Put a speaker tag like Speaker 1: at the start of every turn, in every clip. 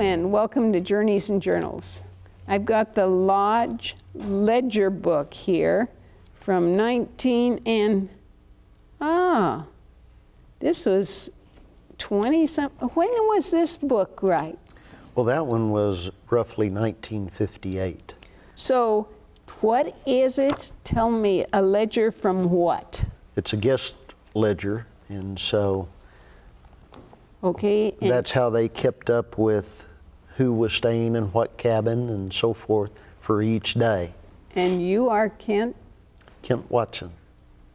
Speaker 1: and welcome to Journeys and Journals. I've got the Lodge Ledger book here from this was 20-something. When was this book, right?
Speaker 2: Well, that one was roughly 1958.
Speaker 1: So what is it? Tell me, a ledger from what?
Speaker 2: It's a guest ledger, and so
Speaker 1: okay,
Speaker 2: that's how they kept up with who was staying in what cabin and so forth for each day.
Speaker 1: And you are Kent?
Speaker 2: Kent Watson.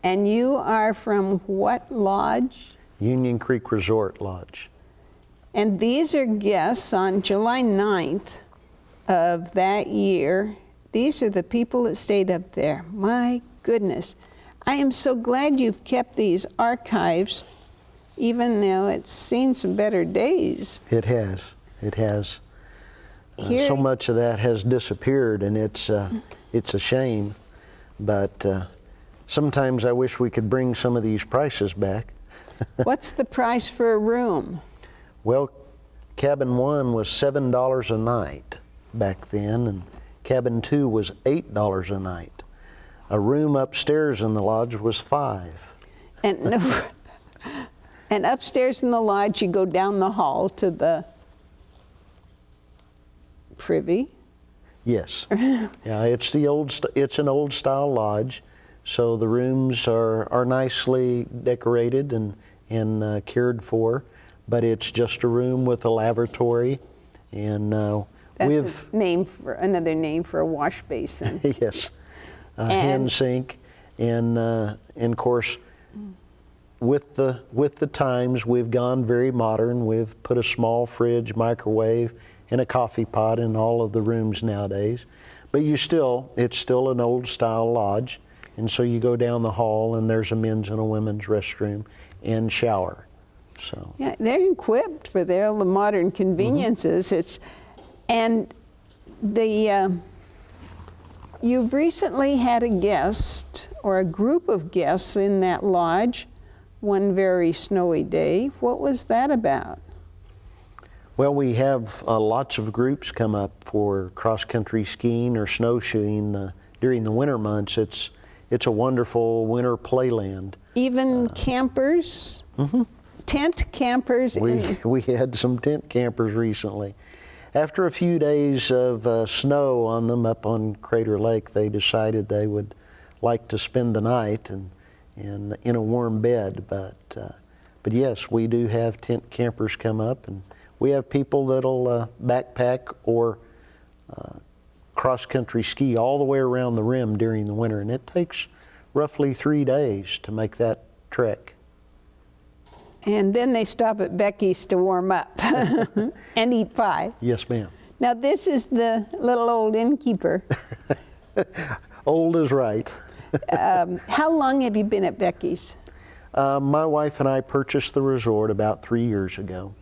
Speaker 1: And you are from what lodge?
Speaker 2: Union Creek Resort Lodge.
Speaker 1: And these are guests on July 9th of that year. These are the people that stayed up there. My goodness. I am so glad you've kept these archives, even though it's seen some better days.
Speaker 2: It has. It has. So much of that has disappeared, and it's a shame. But sometimes I wish we could bring some of these prices back.
Speaker 1: What's the price for a room?
Speaker 2: Well, cabin 1 was $7 a night back then, and cabin 2 was $8 a night. A room upstairs in the lodge was $5.
Speaker 1: And upstairs in the lodge, you go down the hall to the privy?
Speaker 2: Yes. Yeah, it's an old style lodge, so the rooms are nicely decorated and cared for, but it's just a room with a lavatory, and
Speaker 1: that's another name for a wash basin.
Speaker 2: Yes, hand sink, and of course, with the times, we've gone very modern. We've put a small fridge, microwave, and a coffee pot in all of the rooms nowadays. But it's still an old style lodge, and so you go down the hall and there's a men's and a women's restroom and shower. So
Speaker 1: yeah, they're equipped for all the modern conveniences. Mm-hmm. You've recently had a guest or a group of guests in that lodge one very snowy day. What was that about?
Speaker 2: Well, we have lots of groups come up for cross-country skiing or snowshoeing during the winter months. It's a wonderful winter playland.
Speaker 1: Even campers? Mm-hmm. Tent campers?
Speaker 2: We had some tent campers recently. After a few days of snow on them up on Crater Lake, they decided they would like to spend the night and in a warm bed. But yes, we do have tent campers come up, and we have people that'll backpack or cross-country ski all the way around the rim during the winter, and it takes roughly 3 days to make that trek.
Speaker 1: And then they stop at Becky's to warm up and eat pie.
Speaker 2: Yes, ma'am.
Speaker 1: Now this is the little old innkeeper.
Speaker 2: Old is right.
Speaker 1: How long have you been at Becky's?
Speaker 2: My wife and I purchased the resort about 3 years ago.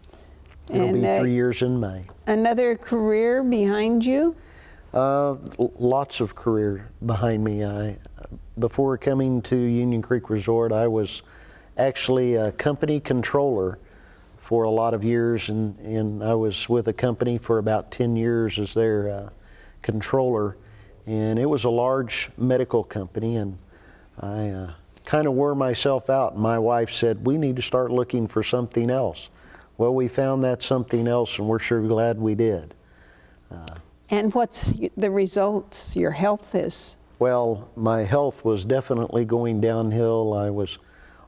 Speaker 2: It'll be 3 years in May.
Speaker 1: Another career behind you?
Speaker 2: Lots of career behind me. Before coming to Union Creek Resort, I was actually a company controller for a lot of years, and I was with a company for about 10 years as their controller, and it was a large medical company, and I kind of wore myself out. My wife said, we need to start looking for something else. Well, we found that something else, and we're sure glad we did.
Speaker 1: And what's the results? Your health is?
Speaker 2: Well, my health was definitely going downhill. I was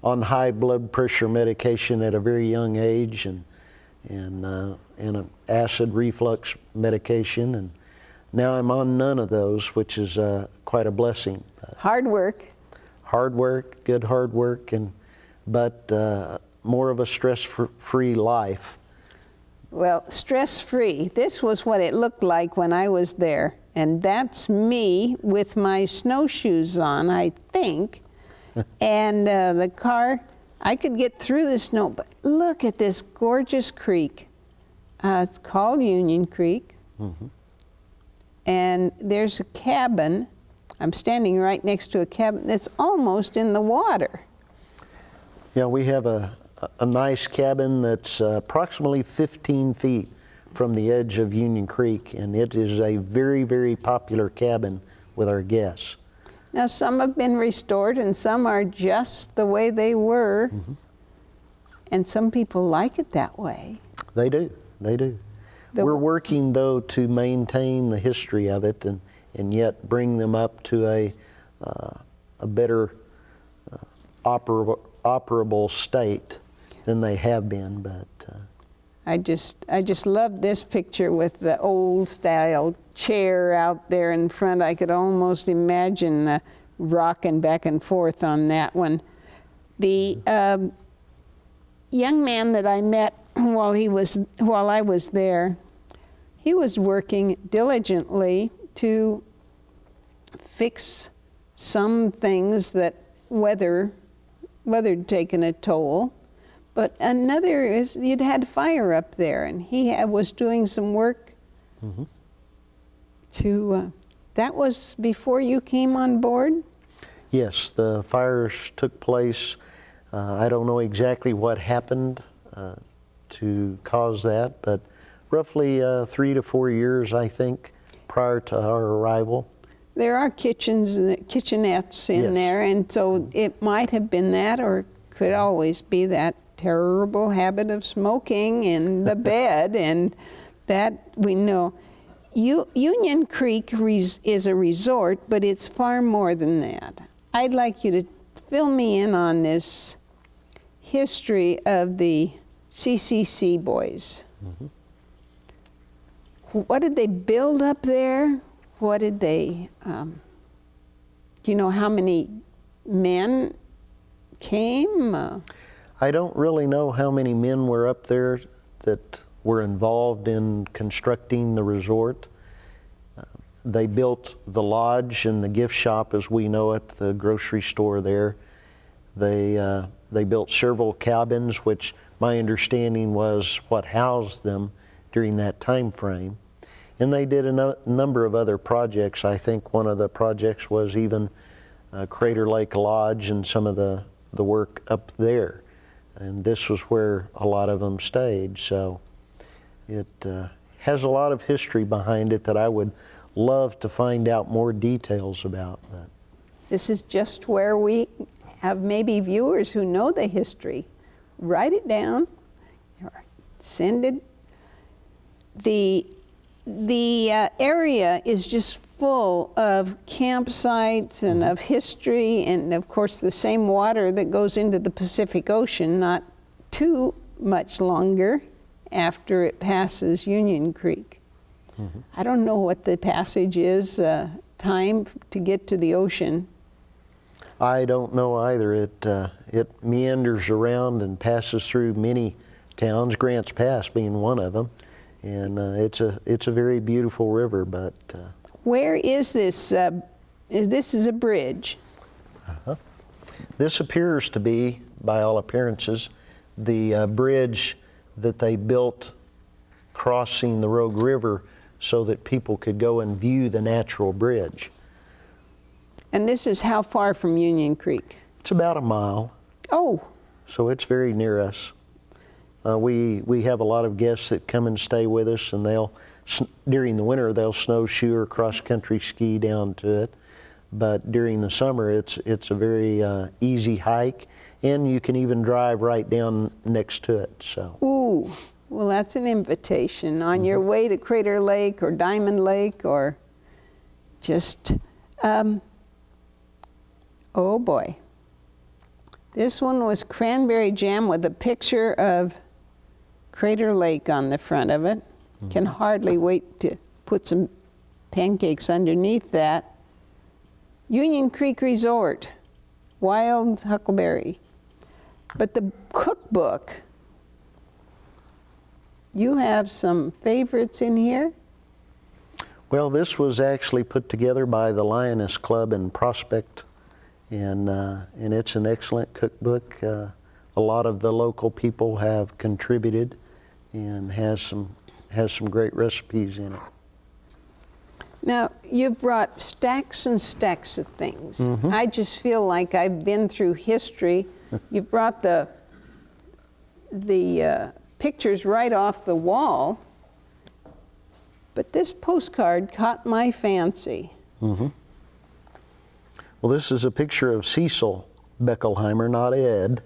Speaker 2: on high blood pressure medication at a very young age, and an acid reflux medication, and now I'm on none of those, which is quite a blessing.
Speaker 1: Hard work.
Speaker 2: Hard work, good hard work, but more of a stress-free life.
Speaker 1: Well, stress-free. This was what it looked like when I was there, and that's me with my snowshoes on, I think. And the car, I could get through the snow, but look at this gorgeous creek. It's called Union Creek. Mm-hmm. And there's a cabin. I'm standing right next to a cabin that's almost in the water. Yeah,
Speaker 2: we have a nice cabin that's approximately 15 feet from the edge of Union Creek, and it is a very, very popular cabin with our guests.
Speaker 1: Now, some have been restored and some are just the way they were. And some people like it that way.
Speaker 2: They do, they do. We're working, though, to maintain the history of it and yet bring them up to a better operable state than they have been. But
Speaker 1: I just love this picture with the old style chair out there in front. I could almost imagine rocking back and forth on that one. The young man that I met while I was there, he was working diligently to fix some things that weather had taken a toll. But another is you'd had fire up there, and he was doing some work to, that was before you came on board?
Speaker 2: yes, the fires took place. I don't know exactly what happened to cause that, but roughly 3 to 4 years, I think, prior to our arrival.
Speaker 1: There are kitchenettes in there, and so it might have been that, or could always be that terrible habit of smoking in the bed, and that we know. Union Creek is a resort, but it's far more than that. I'd like you to fill me in on this history of the CCC boys. What did they build up there? What did they, do you know how many men came?
Speaker 2: I don't really know how many men were up there that were involved in constructing the resort. They built the lodge and the gift shop as we know it, the grocery store there. They built several cabins, which my understanding was what housed them during that time frame. And they did a number of other projects. I think one of the projects was even Crater Lake Lodge and some of the work up there. And this was where a lot of them stayed. So it has a lot of history behind it that I would love to find out more details about. But
Speaker 1: This is just where we have maybe viewers who know the history. Write it down or send it. The area is just full of campsites and of history, and of course the same water that goes into the Pacific Ocean not too much longer after it passes Union Creek. I don't know what the passage is, time to get to the ocean.
Speaker 2: I don't know either. It meanders around and passes through many towns, Grants Pass being one of them. And it's a very beautiful river, but
Speaker 1: Where is this? This is a bridge.
Speaker 2: This appears to be, by all appearances, the bridge that they built crossing the Rogue River so that people could go and view the natural bridge.
Speaker 1: And this is how far from Union Creek?
Speaker 2: It's about a mile.
Speaker 1: Oh,
Speaker 2: So it's very near us. We have a lot of guests that come and stay with us, and during the winter they'll snowshoe or cross-country ski down to it. But during the summer it's a very easy hike, and you can even drive right down next to it. So.
Speaker 1: ooh, well that's an invitation on your way to Crater Lake or Diamond Lake, or just, oh boy. This one was cranberry jam with a picture of Crater Lake on the front of it. Can hardly wait to put some pancakes underneath that. Union Creek Resort, wild huckleberry. But the cookbook, you have some favorites in here?
Speaker 2: Well, this was actually put together by the Lioness Club in Prospect, and it's an excellent cookbook. A lot of the local people have contributed, and has some great recipes in it.
Speaker 1: Now, you've brought stacks and stacks of things. I just feel like I've been through history. You brought the pictures right off the wall, But this postcard caught my fancy.
Speaker 2: Mm-hmm. Well, this is a picture of Cecil Beckelheimer, not Ed,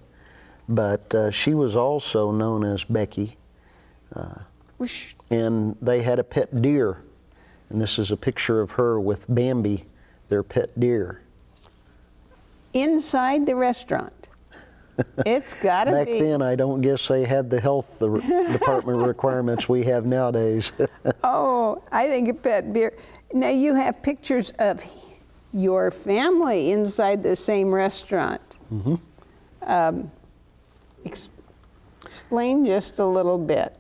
Speaker 2: but she was also known as Becky. And they had a pet deer. And this is a picture of her with Bambi, their pet deer.
Speaker 1: Inside the restaurant. It's got to be.
Speaker 2: Back then, I don't guess they had the health department requirements we have nowadays.
Speaker 1: Oh, I think a pet deer. Now you have pictures of your family inside the same restaurant.
Speaker 2: Mm-hmm.
Speaker 1: Explain just a little bit.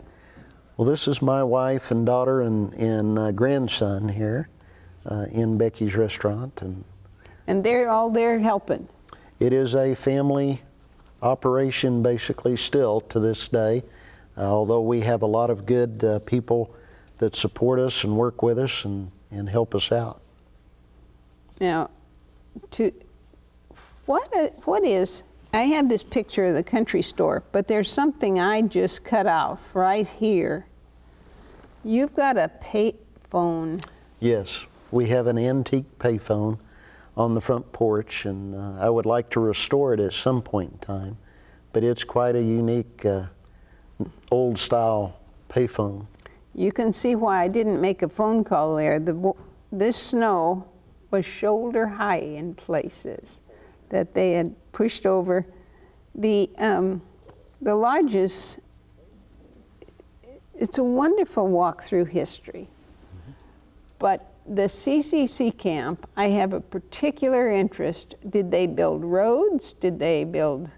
Speaker 2: Well, this is my wife and daughter and grandson here in Becky's restaurant.
Speaker 1: And they're all there helping.
Speaker 2: It is a family operation basically still to this day, although we have a lot of good people that support us and work with us and help us out.
Speaker 1: Now, what is, I have this picture of the country store, but there's something I just cut off right here. You've got a payphone.
Speaker 2: Yes, we have an antique payphone on the front porch, and I would like to restore it at some point in time, but it's quite a unique old style payphone.
Speaker 1: You can see why I didn't make a phone call there. This snow was shoulder high in places that they had pushed over. The lodges, it's a wonderful walk through history. Mm-hmm. But the CCC camp, I have a particular interest. Did they build roads? Did they build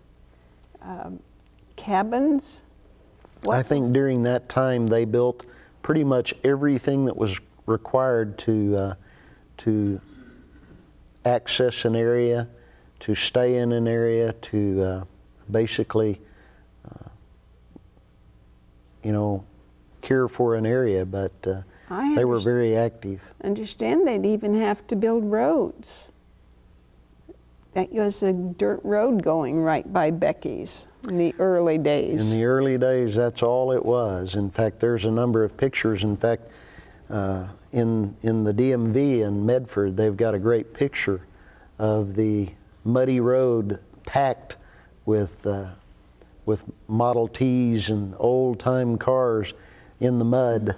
Speaker 1: cabins? What?
Speaker 2: I think during that time they built pretty much everything that was required to access an area, to stay in an area, to basically, care for an area, but they were very active.
Speaker 1: Understand they'd even have to build roads. That was a dirt road going right by Becky's in the early days.
Speaker 2: In the early days, that's all it was. In fact, there's a number of pictures. In fact, in the DMV in Medford, they've got a great picture of the muddy road packed with Model Ts and old-time cars in the mud.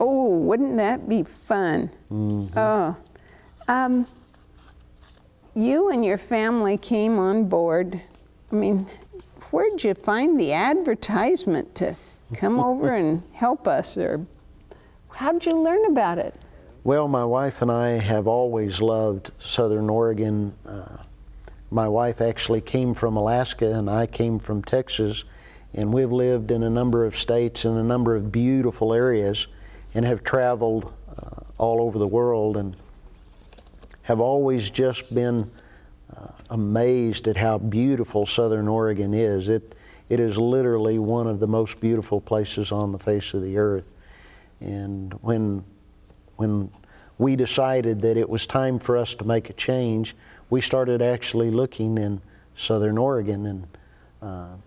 Speaker 1: Oh, wouldn't that be fun?
Speaker 2: Mm-hmm.
Speaker 1: Oh. You and your family came on board. I mean, where'd you find the advertisement to come over and help us? Or how'd you learn about it?
Speaker 2: Well, my wife and I have always loved Southern Oregon. My wife actually came from Alaska and I came from Texas, and we've lived in a number of states and a number of beautiful areas and have traveled all over the world and have always just been amazed at how beautiful Southern Oregon is. It is literally one of the most beautiful places on the face of the earth. And when we decided that it was time for us to make a change, we started actually looking in Southern Oregon and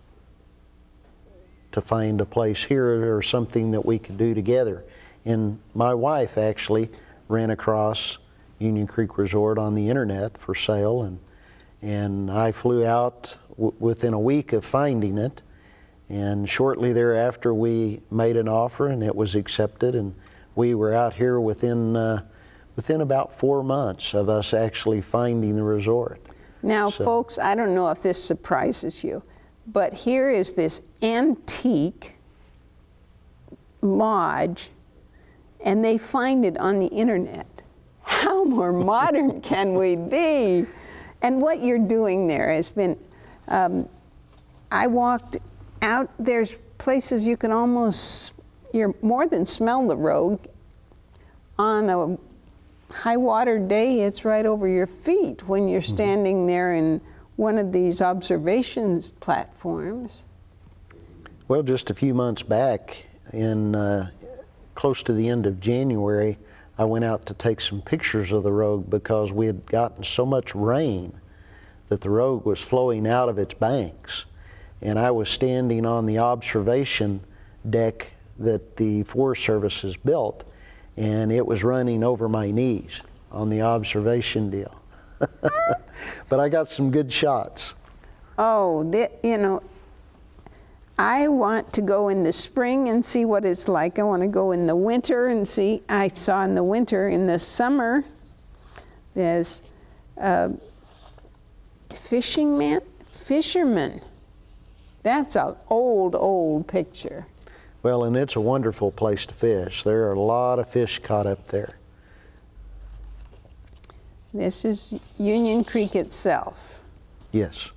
Speaker 2: to find a place here or something that we could do together. And my wife actually ran across Union Creek Resort on the internet for sale, and I flew out within a week of finding it, and shortly thereafter we made an offer and it was accepted, and we were out here within about 4 months of us actually finding the resort.
Speaker 1: Now, folks, I don't know if this surprises you, but here is this antique lodge, and they find it on the internet. How more modern can we be? And what you're doing there has been, I walked out, there's places you can almost, you're more than smell the road. On a high water day, it's right over your feet when you're standing there in one of these observations platforms.
Speaker 2: Well, just a few months back, in close to the end of January, I went out to take some pictures of the road because we had gotten so much rain that the road was flowing out of its banks. And I was standing on the observation deck that the Forest Service has built. and it was running over my knees on the observation deal. But I got some good shots.
Speaker 1: Oh, I want to go in the spring and see what it's like. I want to go in the winter and see. I saw in the winter. In the summer, there's fisherman. That's an old picture.
Speaker 2: Well, and it's a wonderful place to fish. There are a lot of fish caught up there.
Speaker 1: This is Union Creek itself.
Speaker 2: Yes.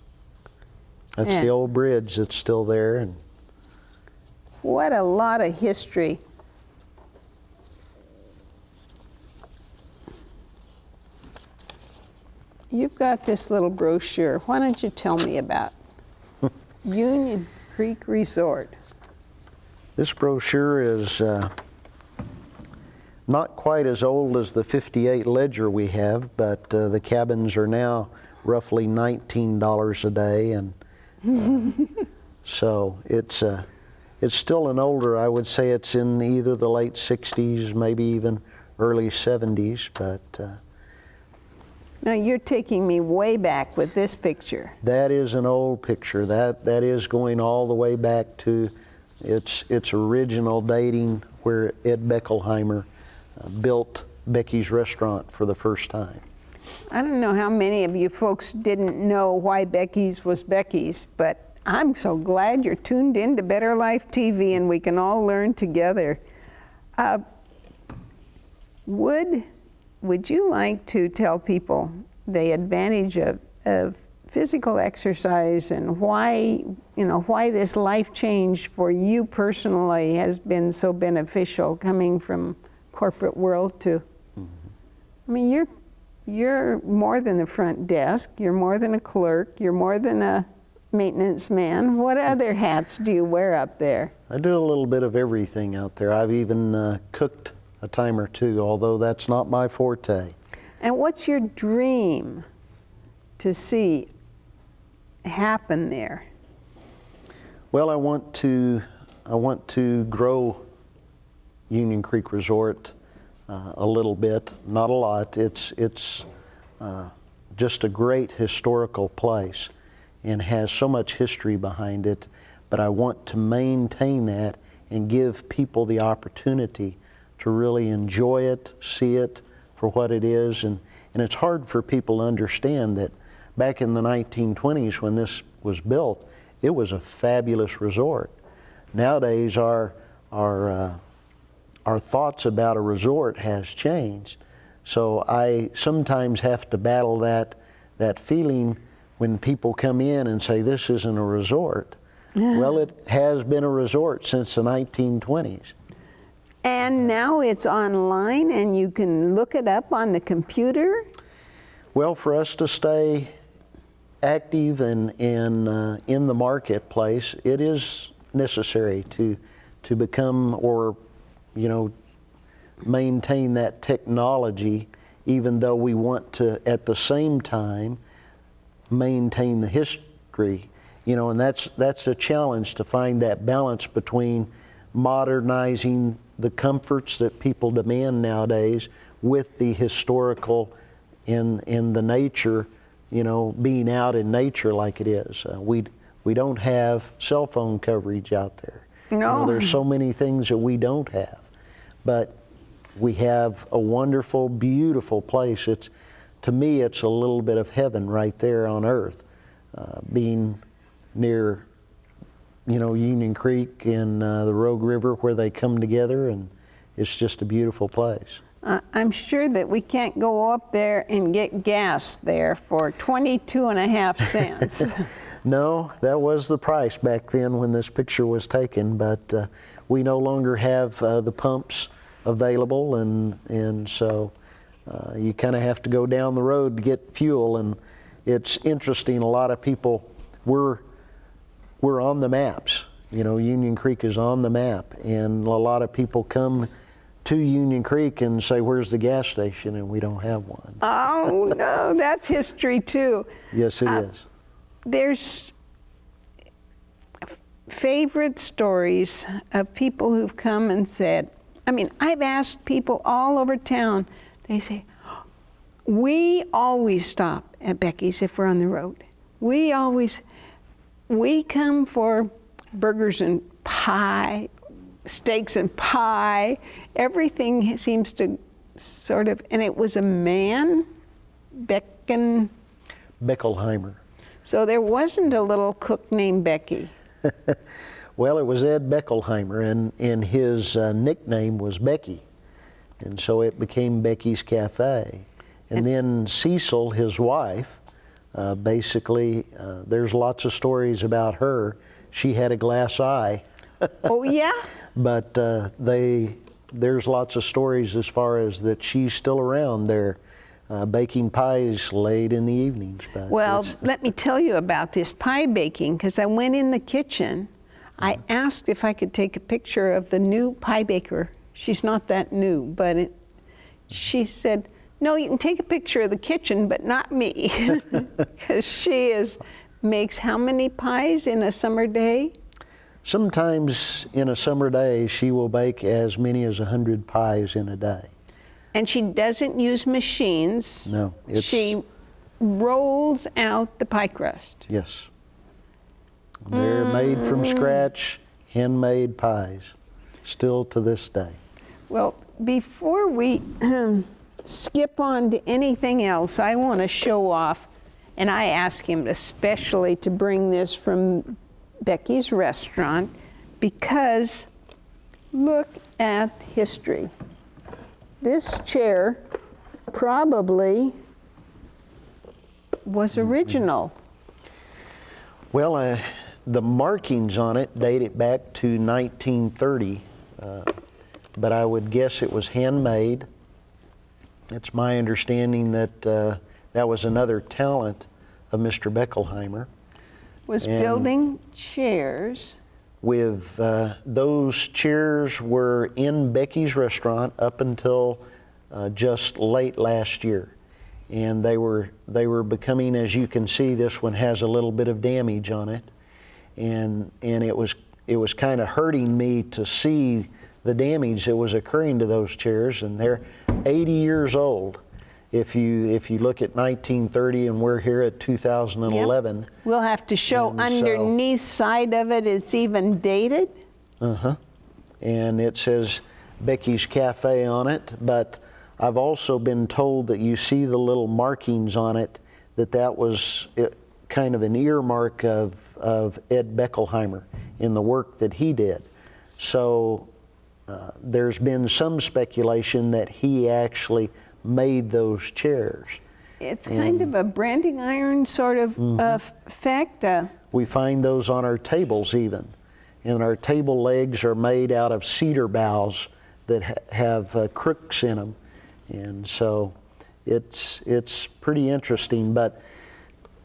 Speaker 2: That's the old bridge that's still there. And
Speaker 1: what a lot of history. You've got this little brochure. Why don't you tell me about Union Creek Resort?
Speaker 2: this brochure is not quite as old as the 58 Ledger we have, but the cabins are now roughly $19 a day, and so it's still an older. I would say it's in either the late 60s, maybe even early 70s, but.
Speaker 1: Now you're taking me way back with this picture.
Speaker 2: That is an old picture. That is going all the way back to its original dating, where Ed Beckelheimer built Becky's Restaurant for the first time.
Speaker 1: I don't know how many of you folks didn't know why Becky's was Becky's, but I'm so glad you're tuned in to Better Life TV and we can all learn together. Would you like to tell people the advantage of physical exercise and why this life change for you personally has been so beneficial, coming from corporate world to, I mean, you're more than the front desk, you're more than a clerk, you're more than a maintenance man. What other hats do you wear up there?
Speaker 2: I do a little bit of everything out there. I've even cooked a time or two, although that's not my forte.
Speaker 1: And what's your dream to see happen there?
Speaker 2: Well, I want to grow Union Creek Resort a little bit, not a lot. It's just a great historical place and has so much history behind it, but I want to maintain that and give people the opportunity to really enjoy it, see it for what it is. And it's hard for people to understand that back in the 1920s when this was built, it was a fabulous resort. Nowadays our thoughts about a resort has changed. So I sometimes have to battle that feeling when people come in and say, this isn't a resort. Well, it has been a resort since the 1920s.
Speaker 1: And now it's online and you can look it up on the computer?
Speaker 2: Well, for us to stay active and in the marketplace, it is necessary to become, or maintain that technology, even though we want to at the same time maintain the history, and that's a challenge, to find that balance between modernizing the comforts that people demand nowadays with the historical in the nature, being out in nature like it is. We don't have cell phone coverage out there.
Speaker 1: No.
Speaker 2: There's so many things that we don't have, but we have a wonderful, beautiful place. To me, it's a little bit of heaven right there on earth, being near, Union Creek and the Rogue River, where they come together, and it's just a beautiful place.
Speaker 1: I'm sure that we can't go up there and get gas there for 22.5 cents.
Speaker 2: No, that was the price back then when this picture was taken, but we no longer have the pumps available, and so you kind of have to go down the road to get fuel. And it's interesting, a lot of people, we're on the maps. Union Creek is on the map, and a lot of people come to Union Creek and say, where's the gas station? And we don't have one.
Speaker 1: Oh no, that's history too.
Speaker 2: Yes, it is.
Speaker 1: There's favorite stories of people who've come and said, I mean, I've asked people all over town, they say, we always stop at Becky's if we're on the road. We come for burgers and pie, steaks and pie. Everything seems to sort of, and it was a man,
Speaker 2: Beckelheimer.
Speaker 1: So there wasn't a little cook named Becky.
Speaker 2: Well, it was Ed Beckelheimer, and his nickname was Becky. And so it became Becky's Cafe. And then Cecil, his wife, basically, there's lots of stories about her. She had a glass eye.
Speaker 1: Oh, yeah?
Speaker 2: But there's lots of stories as far as that she's still around there, baking pies late in the evenings. But
Speaker 1: well, let me tell you about this pie baking, because I went in the kitchen. I asked if I could take a picture of the new pie baker. She's not that new, but she said, no, you can take a picture of the kitchen, but not me, because she makes how many pies in a summer day?
Speaker 2: Sometimes in a summer day, she will bake as many as 100 pies in a day.
Speaker 1: And she doesn't use machines.
Speaker 2: No.
Speaker 1: She rolls out the pie crust.
Speaker 2: Yes. They're made from scratch, handmade pies, still to this day.
Speaker 1: Well, before we skip on to anything else, I want to show off, and I asked him especially to bring this from Becky's restaurant, because look at history. This chair probably was original.
Speaker 2: Well, the markings on it date it back to 1930, but I would guess it was handmade. It's my understanding that that was another talent of Mr. Beckelheimer.
Speaker 1: Was building chairs.
Speaker 2: With those chairs were in Becky's restaurant up until just late last year, and they were becoming, as you can see, this one has a little bit of damage on it, and it was kind of hurting me to see the damage that was occurring to those chairs, and they're 80 years old. If you look at 1930 and we're here at 2011.
Speaker 1: Yep. We'll have to show underneath side of it, it's even dated.
Speaker 2: And it says Becky's Cafe on it, but I've also been told that you see the little markings on it, that was kind of an earmark of Ed Beckelheimer in the work that he did. So there's been some speculation that he actually made those chairs.
Speaker 1: It's kind of a branding iron sort of effect.
Speaker 2: We find those on our tables even. And our table legs are made out of cedar boughs that have crooks in them. And so it's pretty interesting. But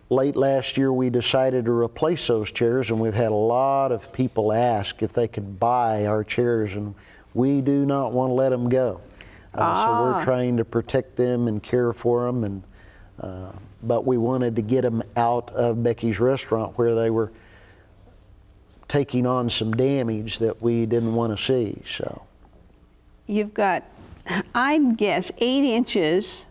Speaker 2: late last year we decided to replace those chairs, and we've had a lot of people ask if they could buy our chairs, and we do not want to let them go. So we're trying to protect them and care for them, and but we wanted to get them out of Becky's restaurant where they were taking on some damage that we didn't want to see. So
Speaker 1: you've got, I'd guess, 8 inches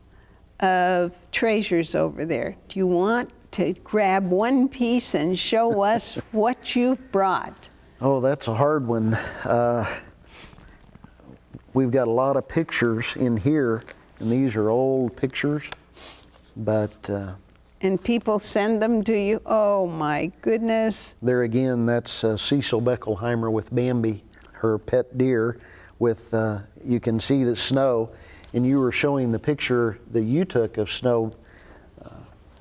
Speaker 1: of treasures over there. Do you want to grab one piece and show us what you've brought?
Speaker 2: Oh, that's a hard one. We've got a lot of pictures in here, and these are old pictures, but...
Speaker 1: and people send them to you? Oh my goodness.
Speaker 2: There again, that's Cecil Beckelheimer with Bambi, her pet deer, with, you can see the snow, and you were showing the picture that you took of snow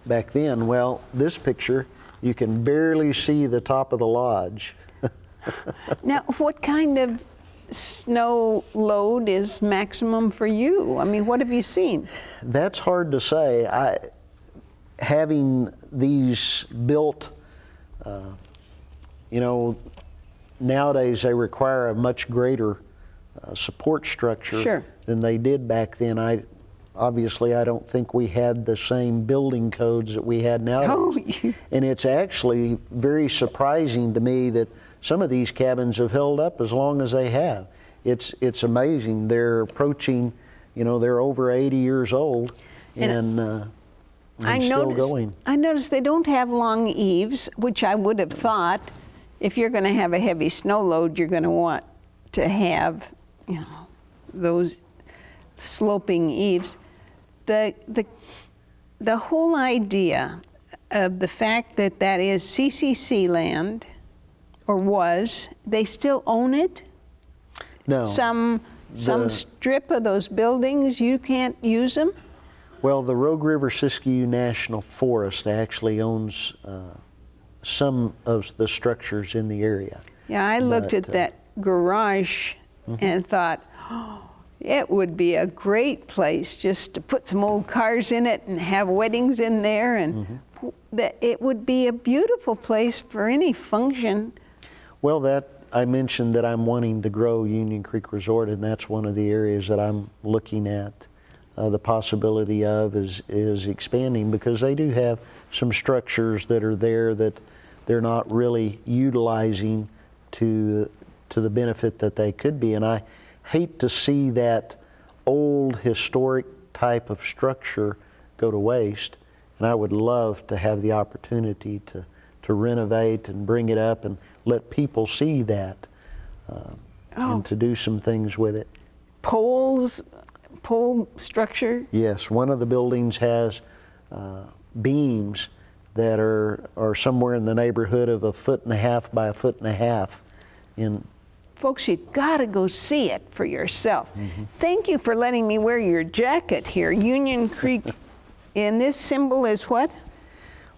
Speaker 2: back then. Well, this picture, you can barely see the top of the lodge.
Speaker 1: Now, what kind of snow load is maximum for you? I mean, what have you seen?
Speaker 2: That's hard to say. Having these built, nowadays they require a much greater support structure than they did back then. Obviously, I don't think we had the same building codes that we had nowadays. And it's actually very surprising to me that some of these cabins have held up as long as they have. it's amazing. They're approaching, they're over 80 years old, and still going.
Speaker 1: I noticed they don't have long eaves, which I would have thought if you're going to have a heavy snow load, you're going to want to have, those sloping eaves. The whole idea of the fact that that is CCC land, or was, they still own it?
Speaker 2: No.
Speaker 1: Some strip of those buildings, you can't use them?
Speaker 2: Well, the Rogue River Siskiyou National Forest actually owns some of the structures in the area.
Speaker 1: Yeah, I looked at that garage and thought, oh, it would be a great place just to put some old cars in it and have weddings in there, and that it would be a beautiful place for any function.
Speaker 2: Well, I mentioned that I'm wanting to grow Union Creek Resort, and that's one of the areas that I'm looking at the possibility of is expanding, because they do have some structures that are there that they're not really utilizing to the benefit that they could be. And I hate to see that old historic type of structure go to waste, and I would love to have the opportunity to renovate and bring it up and let people see that and to do some things with it.
Speaker 1: Pole structure?
Speaker 2: Yes, one of the buildings has beams that are somewhere in the neighborhood of 1.5 by 1.5 feet.
Speaker 1: Folks, you gotta go see it for yourself. Thank you for letting me wear your jacket here. Union Creek, and this symbol is what?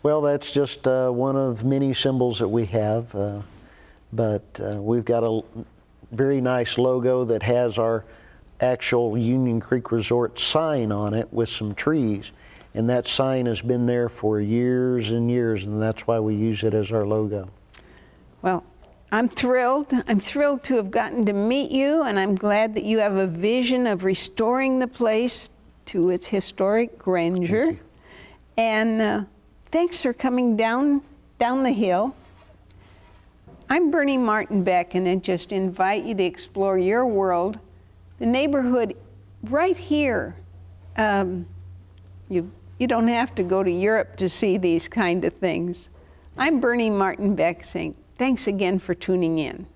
Speaker 2: Well, that's just one of many symbols that we have, but we've got a very nice logo that has our actual Union Creek Resort sign on it with some trees, and that sign has been there for years and years, and that's why we use it as our logo.
Speaker 1: Well, I'm thrilled. I'm thrilled to have gotten to meet you, and I'm glad that you have a vision of restoring the place to its historic grandeur.
Speaker 2: Thank you.
Speaker 1: And thanks for coming down the hill. I'm Bernie Martin Beck, and I just invite you to explore your world, the neighborhood right here. You don't have to go to Europe to see these kind of things. I'm Bernie Martin Beck saying thanks again for tuning in.